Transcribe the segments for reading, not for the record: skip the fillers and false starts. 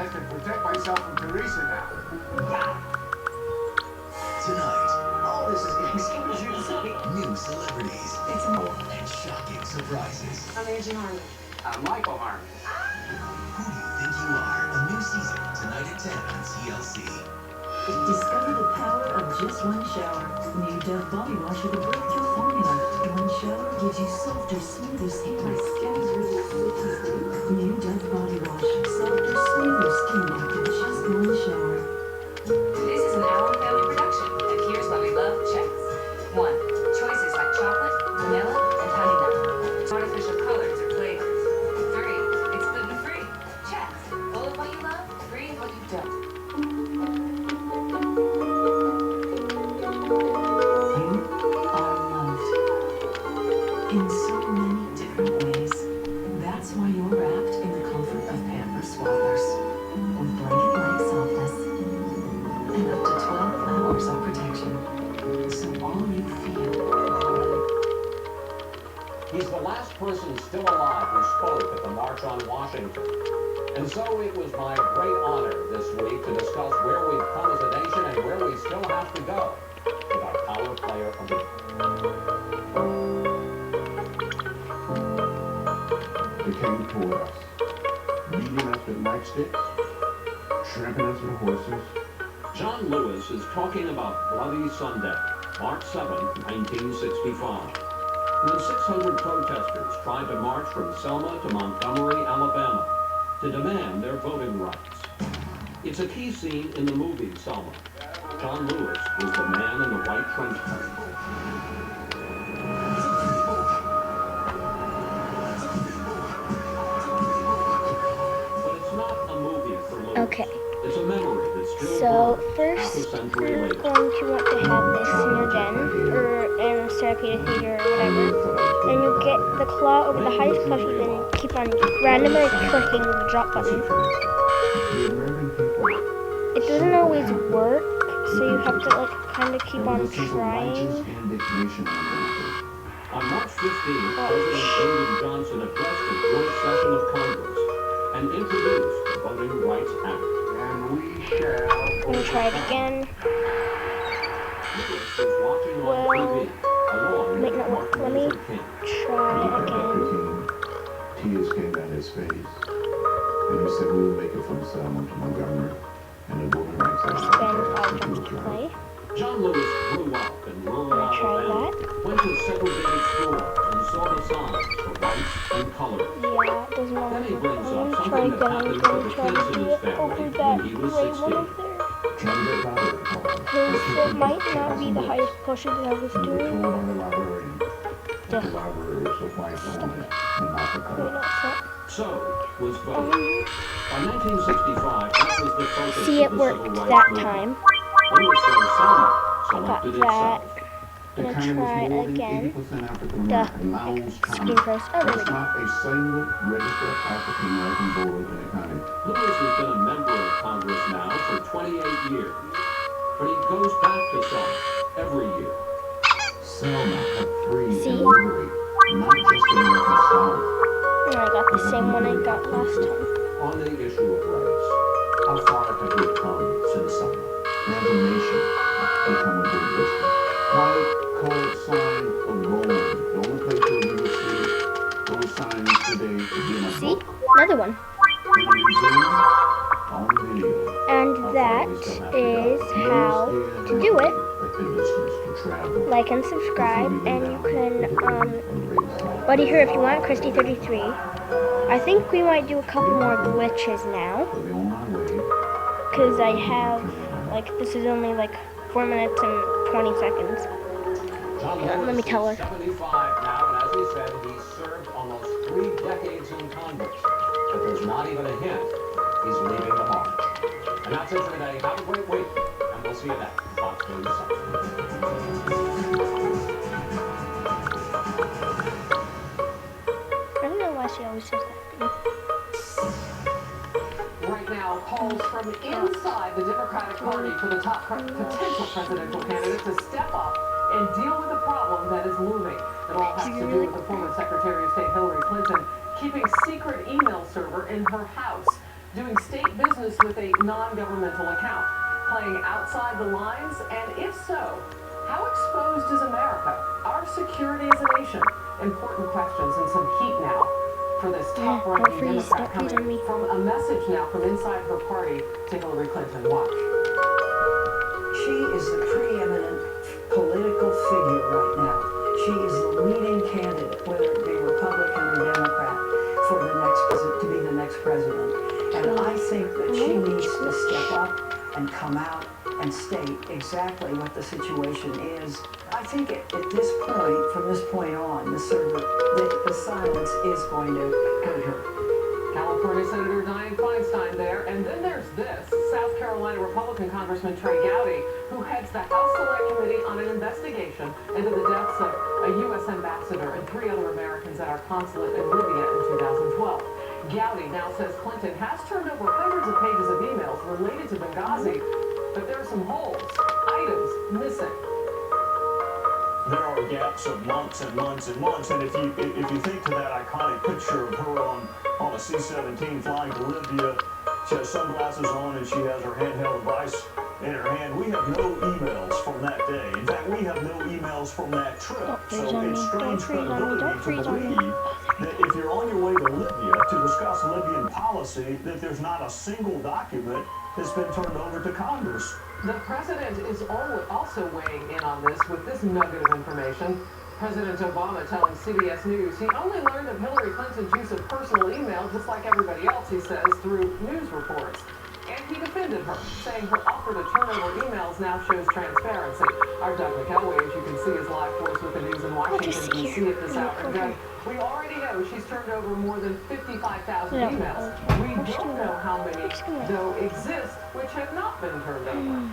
I can protect myself from Teresa now. Tonight, oh, this is new celebrities and shocking surprises. I'm Angie Harmon. Michael Harmon. Who do you think you are? A new season tonight at 10 on TLC. Discover the power of just one shower. New Dove Body Wash with a breakthrough formula. One shower gives you softer, smoother skin by skin's really silky. New Dove Body Wash. Softer, smoother skin after just one shower. This is an Allen Family production, and here's why we love Chex. 1. Choices like chocolate, vanilla, and honey nut. Artificial colors or flavors. 3. It's gluten-free. Chex. Full of what you love, free of what you don't. You are loved. In so many different ways. That's why you're wrapped in the comfort of Pampers Swaddlers. With blanket-like softness and up to 12 hours of protection. So all you feel. He's the last person still alive who spoke at the March on Washington. And so it was my great honor this week to discuss where we've come as a nation and where we still have to go with our power player of the week. They came toward us, beating us with nightsticks, shrimping us with horses. John Lewis is talking about Bloody Sunday, March 7, 1965, when 600 protesters tried to march from Selma to Montgomery, Alabama, to demand their voting rights. It's a key scene in the movie Selma. John Lewis was the man in the white trench coat. But it's not a movie for Lewis. Okay, It's a memory that's still so burns first half a century we're later. going to want to have this scene again, or in Sarapita Theater or whatever. Then you get the claw over the highest plushie, then keep on randomly clicking the drop button. It doesn't always work, so you have to like kind of keep on trying. On March 15th, President Lyndon Johnson addressed a joint session of Congress and introduced the Voting Rights Act. And we shall... I'm gonna try it again. Lewis was watching on Well, TV, along wait, with no, Martin let me Luther King. try again. Tears came down his face. And he said we will make it from Selma to Montgomery. And the voting rights act. Then I'll jump to play. John Lewis grew up in rural I'm gonna try Alabama, went to segregated schools and saw the signs for whites and colored. Yeah, it doesn't Then always he work. brings I'm up gonna try something that again. I'm happened to gonna the try kids to in do his it family over when that he was gray one 16. over there. Because it might not be the highest plushie that I was We were doing. told by the librarian that the Ugh. library was so white only and not the Wait, color. no, it's not. So was voting. By 1965, that was the focus See, of it the worked civil rights that movement. time. Then the city of Selma Got selected that. itself. The I'm county gonna was try more than again. 80% African The American. Lowndes screen County. first. Oh, there we There's go. not a single registered African American voter in the county. Lewis has been a member of Congress now for 28 years, but he goes back to Selma every year. Selma had free See? and liberate, not just American South. And I got the same one I got last time. On the issue of race, How far have we come since Selma? As a nation, become a big business. White colored sign of Rome. The only place where you will see those signs today is in a See? book, Another one. in a museum, on video. And that is how to do it. Like and subscribe, and you can, buddy her if you want, Christy33. I think we might do a couple more glitches now, because I have, like, this is only like 4 minutes and 20 seconds. John Yeah, let me Lewis tell is her. 75 now, and as he said, he's served almost 3 decades in Congress. But there's not even a hint he's leaving the march. And that's it for today. Have a great week, and we'll see you next Fox News Sunday. I don't know why she always says that. Right now, polls from inside the Democratic Party for the top potential presidential candidate to step up and deal with the problem that is looming. It all has to do with the former Secretary of State Hillary Clinton keeping a secret email server in her house. doing state business with a non-governmental account, playing outside the lines, and if so, how exposed is America? Our security as a nation? Important questions and some heat now for this top-ranking don't freeze, Democrat don't freeze on me. coming from a message now from inside her party. Take Hillary Clinton. Watch. She is the preeminent political figure right now. She is the leading candidate, whether it be Republican or Democrat, for the next to be the next president. And I think that she needs to step up and come out and state exactly what the situation is. I think at this point, from this point on, the silence is going to hurt her. California Senator Dianne Feinstein there. And then there's this. South Carolina Republican Congressman Trey Gowdy, who heads the House Select Committee on an investigation into the deaths of a U.S. ambassador and 3 other Americans at our consulate in Libya in 2012. Gowdy now says Clinton has turned over hundreds of pages of emails related to Benghazi, but there are some holes, items missing. There are gaps of months and months and months, and if you think to that iconic picture of her on a C-17 flying to Libya, she has sunglasses on and she has her handheld device in her hand. We have no emails from that day. In fact, we have no emails from that trip. So it's strange credibility to believe that if you're on your way to Libya to discuss Libyan policy, that there's not a single document that's been turned over to Congress. The president is also weighing in on this with this nugget of information. President Obama telling CBS News he only learned of Hillary Clinton's use of personal email, just like everybody else, he says, through news reports. And he defended her, saying her offer to turn over emails now shows transparency. Our Doug McElway, as you can see, is live for us with the news in Washington, D.C. at this hour. Doug, we already know she's turned over more than 55,000 emails. We don't know how many, though, exist, which have not been turned over.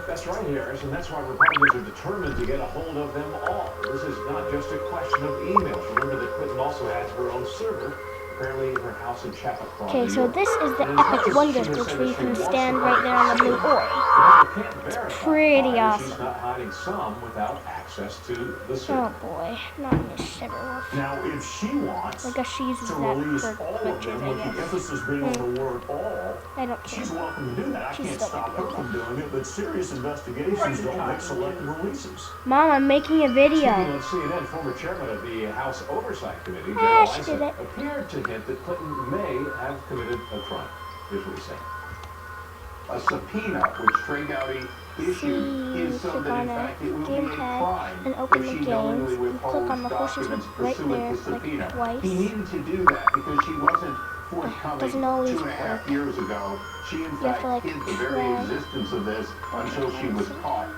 That's right, Harris, and that's why Republicans are determined to get a hold of them all. This is not just a question of emails. Remember that Clinton also has her own server, apparently in her house in Chappaqua. Okay, so this is the Epic Wonders Bridge where you can stand right there on the blue orb. It's pretty awesome. She's not hiding some without access to the server. Oh boy, not in this server. Now, if she wants I guess she uses to that release for all of pictures, them, with I the guess. emphasis being on the word all, I don't care. she's welcome to do that. I She's can't still stop gonna her do from doing it, but serious investigations don't make selective releases. Mom, I'm making a Speaking video. on CNN, former chairman of the House Oversight Committee, Ah, Darrell she did Issa, it. appeared to hint that Clinton may have committed a crime. Here's what he said. A subpoena which Trey Gowdy issued is so that in fact it will be a crime and open if the she knowingly games. You click on withholds the horses documents right pursuant there, to like subpoena. twice. He needed to do that because she wasn't forthcoming Doesn't always 2.5 work. years ago. She in have fact to, like, hid the very drag existence of this until she was caught.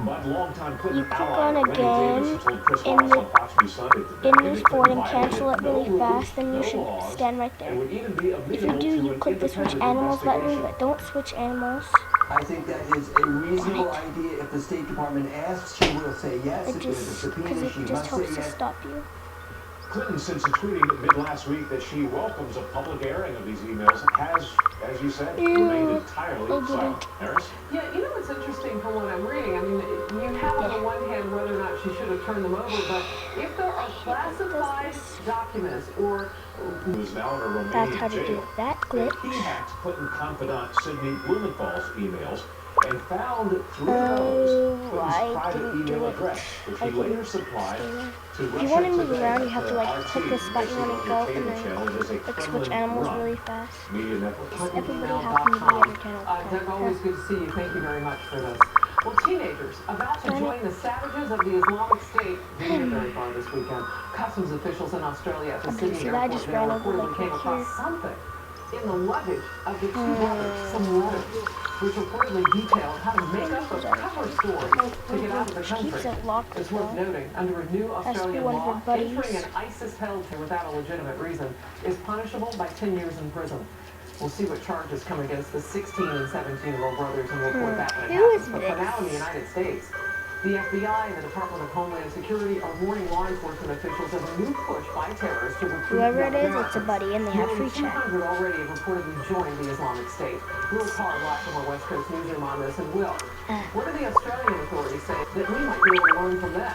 But longtime Clinton You click ally on a Randy game Davis told Chris in Wallace the- on Fox News Sunday today in that your Clinton sport and violated cancel it no really rules, fast, then you no should laws, stand right and there. would even be If you amenable do, to you an click the switch independent animals button, investigation. but don't switch animals. I think that is a reasonable idea. If the State Department asks, she will say yes. It If there's a just, subpoena, because she it just must say helps to yes. stop you. Clinton, since tweeting mid-last week that she welcomes a public airing of these emails, has, as you said, remained entirely I didn't. silent. Harris? Yeah, you know what's interesting from what I'm reading? I mean, you have on the one hand whether or not she should have turned them over, but if there are classified documents or Who is now in a That's how Romanian to do jail. that He glitch. hacked Clinton confidant Sidney Blumenthal's emails and found 3 of those Clinton's I private didn't do email it. address, which he I later didn't supplied stay there. to If Russia you want to move Today. around, you have to like RT, click this button when you go, and Entertainment channel, then is a like switch Kremlin animals run really fast. media network. Everybody has to be the other channel. Doug, always good to see you. Thank you very much for this. Well, teenagers about to join the savages of the Islamic State didn't get very far this weekend. Customs officials in Australia at the Okay, Sydney so I airport just now ran over, reportedly like, came right across here. something in the luggage of the two brothers, some letters, which reportedly detailed how to make up a cover story to get out of the She keeps country. it locked It's worth though. noting, under a new Australian one of her law, buddies. entering an ISIS-held without a legitimate reason is punishable by 10 years in prison. We'll see what charges come against the 16 and 17-year-old brothers and report that when it Who happens. is But for now in the this? United States, the FBI and the Department of Homeland Security are warning law enforcement officials of a new push by terrorists to recruit Whoever young it is, it's a Americans. buddy, and they have Nearly free chat. 200 already have reportedly joined the Islamic State. Will Carr, live from our West Coast newsroom on this, and Will, what do the Australian authorities say that we might be able to learn from them?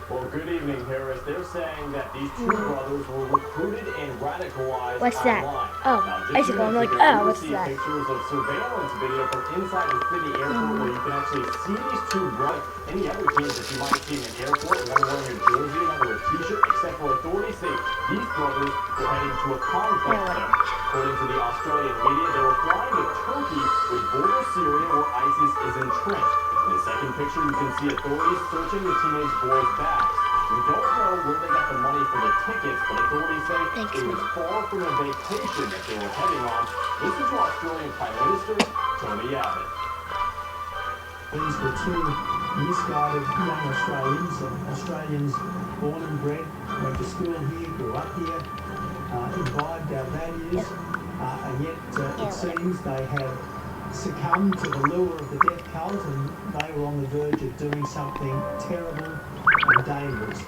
Well, good evening, Harris. They're saying that these two brothers were recruited and radicalized What's that? online. Oh, Now, icicle. I'm like, we oh, what's received that? pictures of surveillance video from inside the city airport where you can actually see these two brothers. Any other teams that you might see in an airport, one wearing a jersey, another a t-shirt, except for authorities say these brothers were heading to a conflict zone. According to the Australian media, they were flying to Turkey, which borders Syria, where ISIS is entrenched. In the second picture, you can see authorities searching the teenage boys' bags. We don't know where they got the money for the tickets, but authorities say it was far from a vacation that they were heading on. Listen to Australian Prime Minister Tony Abbott. These were two misguided young Australians born and bred, went to school here, grew up here, imbibed our values, and yet it seems they have succumbed to the lure of the death cult, and they were on the verge of doing something terrible and dangerous.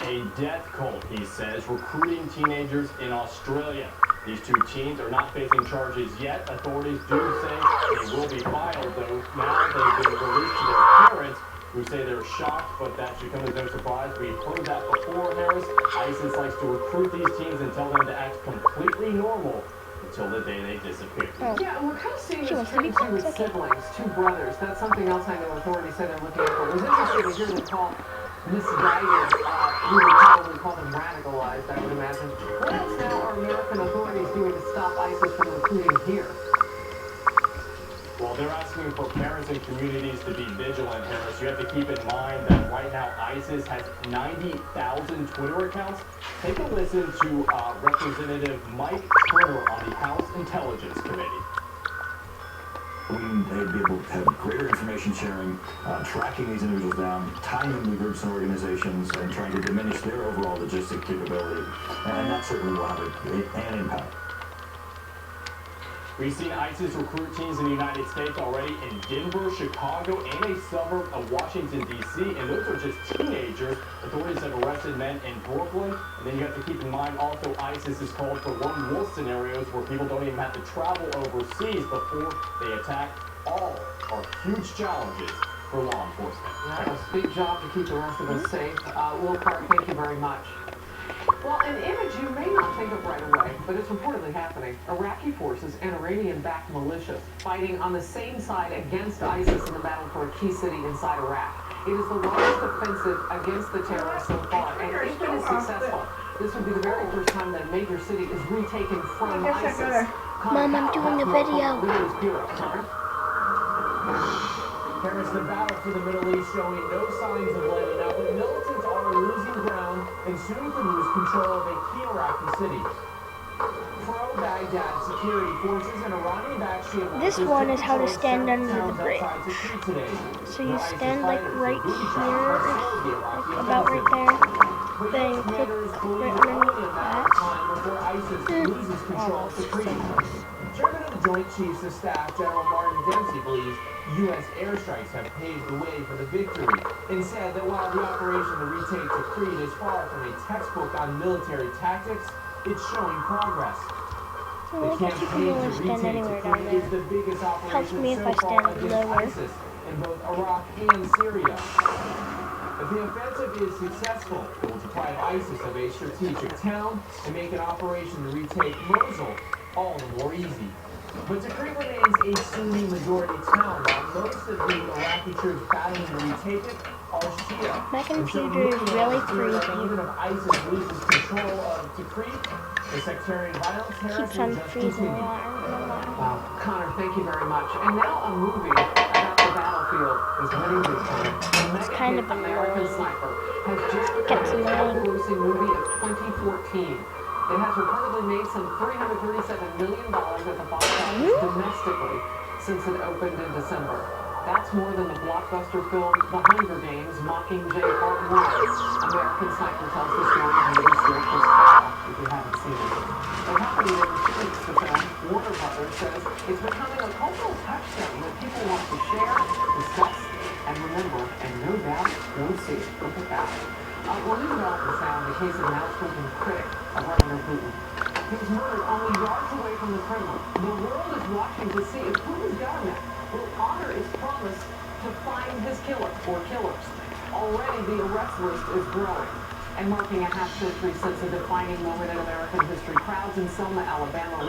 A death cult, he says, recruiting teenagers in Australia. These two teens are not facing charges yet. Authorities do say they will be filed, though now they've been released to their parents, who say they're shocked, but that should come as no surprise. We've heard that before, Harris. ISIS likes to recruit these teens and tell them to act completely normal until the day they disappear. Yeah, and we're kind of seeing this trend too with siblings, two brothers. That's something else I know authorities say they're looking at. It was interesting to hear them call misguided, we would probably call them radicalized, I would imagine. What else now are American authorities doing to stop ISIS from recruiting here? Well, they're asking for parents and communities to be vigilant, Harris. You have to keep in mind that right now ISIS has 90,000 Twitter accounts. Take a listen to Representative Mike Turner on the House Intelligence Committee. They'd be able to have greater information sharing, tracking these individuals down, tying them to groups and organizations, and trying to diminish their overall logistic capability. And that certainly will have an impact. We've seen ISIS recruit teens in the United States already in Denver, Chicago, and a suburb of Washington, D.C., and those are just teenagers. Authorities have arrested men in Brooklyn, and then you have to keep in mind also ISIS is called for lone wolf scenarios where people don't even have to travel overseas before they attack. All are huge challenges for law enforcement. Yeah, it's a big job to keep the rest of us safe. Will Clark, thank you very much. Well, an image you may not think of right away, but it's reportedly happening. Iraqi forces and Iranian-backed militias fighting on the same side against ISIS in the battle for a key city inside Iraq. It is the largest offensive against the terrorists so far, and if it is successful, this would be the very first time that a major city is retaken from ISIS. Mom, I'm doing a video. Harris, the battle for the Middle East showing no signs of letting up, but militants are losing ground and soon could lose control of a key Iraqi city. Pro-Baghdad security forces and Iranian-backed Shia This one is how to stand under the bridge. So you stand like right here, like about right there, then click right underneath that. Chairman of the Joint Chiefs of Staff, General Martin Dempsey, believes U.S. airstrikes have paved the way for the victory and said that while the operation to retake Tikrit is far from a textbook on military tactics, it's showing progress. The campaign to retake Tikrit is the biggest operation so far against ISIS in both Iraq and Syria. If the offensive is successful, it will deprive ISIS of a strategic town and make an operation to retake Mosul all the more easy. But Tikrit remains a Sunni majority town, while most of the Iraqi troops battling to retake it are Shia. My computer is really freezing. Even if ISIS loses control of Tikrit, the sectarian violence Keeps on freezing a lot. Wow, Connor, thank you very much. And now a movie about the battlefield is winning this time. It's kind of American Sniper has just become the top-grossing movie of 2014. It has reportedly made some $337 million at the box office domestically since it opened in December. That's more than the blockbuster film The Hunger Games Mockingjay Part 1. American Sniper tells the story of movie script was off, if you haven't seen it. But happening in the streets, the film, Warner Brothers says it's becoming a cultural touchstone that people want to share, discuss, and remember, and no doubt won't see. Look at that. Well, new developments now in the case of an outspoken critic of Vladimir Putin. He was murdered only yards away from the Kremlin. The world is watching to see if Putin's government will honor its promise to find his killer or killers. already the arrest list is growing. And marking a half-century since a defining moment in American history, crowds in Selma, Alabama